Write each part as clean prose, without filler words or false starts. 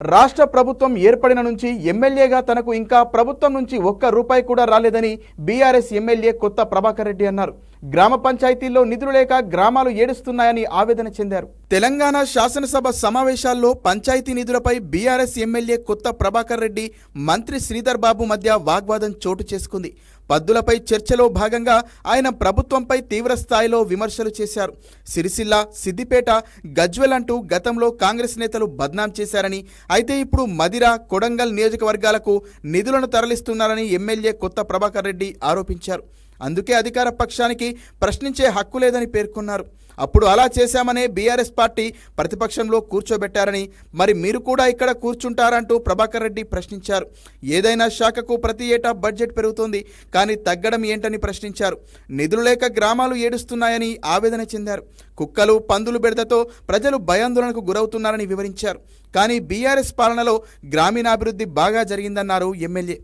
రాష్ట్ర ప్రభుత్వం ఏర్పడిన నుంచి ఎమ్మెల్యేగా తనకు ఇంకా ప్రభుత్వం నుంచి ఒక్క రూపాయి కూడా రాలేదని బీఆర్ఎస్ ఎమ్మెల్యే కొత్త ప్రభాకర్ రెడ్డి అన్నారు. గ్రామ పంచాయతీల్లో నిధులు లేక గ్రామాలు ఏడుస్తున్నాయని ఆవేదన చెందారు. తెలంగాణ శాసనసభ సమావేశాల్లో పంచాయతీ నిధులపై బీఆర్ఎస్ ఎమ్మెల్యే కొత్త ప్రభాకర్ రెడ్డి మంత్రి శ్రీధర్ బాబు మధ్య వాగ్వాదం చోటు చేసుకుంది. పద్దులపై చర్చలో భాగంగా ఆయన ప్రభుత్వంపై తీవ్ర స్థాయిలో విమర్శలు చేశారు. సిరిసిల్ల, సిద్దిపేట, గజ్వెల్ అంటూ గతంలో కాంగ్రెస్ నేతలు బద్నాం చేశారని, అయితే ఇప్పుడు మదిర, కొడంగల్ నియోజకవర్గాలకు నిధులను తరలిస్తున్నారని ఎమ్మెల్యే కొత్త ప్రభాకర్ రెడ్డి ఆరోపించారు. అందుకే అధికార పక్షానికి ప్రశ్నించే హక్కు లేదని పేర్కొన్నారు. అప్పుడు అలా చేశామనే బీఆర్ఎస్ పార్టీ ప్రతిపక్షంలో కూర్చోబెట్టారని, మరి మీరు కూడా ఇక్కడ కూర్చుంటారంటూ ప్రభాకర్ రెడ్డి ప్రశ్నించారు. ఏదైనా శాఖకు ప్రతి ఏటా బడ్జెట్ పెరుగుతోంది, కానీ తగ్గడం ఏంటని ప్రశ్నించారు. నిధులు లేక గ్రామాలు ఏడుస్తున్నాయని ఆవేదన చెందారు. కుక్కలు, పందులు బెడదతో ప్రజలు భయాందోళనకు గురవుతున్నారని వివరించారు. కానీ బీఆర్ఎస్ పాలనలో గ్రామీణాభివృద్ధి బాగా జరిగిందన్నారు ఎమ్మెల్యే.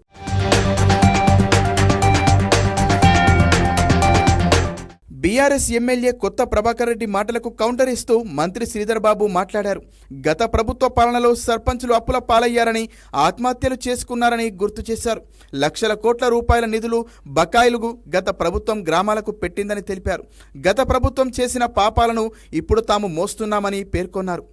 బీఆర్ఎస్ ఎమ్మెల్యే కొత్త ప్రభాకర్ రెడ్డి మాటలకు కౌంటర్ ఇస్తూ మంత్రి శ్రీధర్ బాబు మాట్లాడారు. గత ప్రభుత్వ పాలనలో సర్పంచులు అప్పుల పాలయ్యారని, ఆత్మహత్యలు చేసుకున్నారని గుర్తు చేశారు. లక్షల కోట్ల రూపాయల నిధులు, బకాయిలు గత ప్రభుత్వం గ్రామాలకు పెట్టిందని తెలిపారు. గత ప్రభుత్వం చేసిన పాపాలను ఇప్పుడు తాము మోస్తున్నామని పేర్కొన్నారు.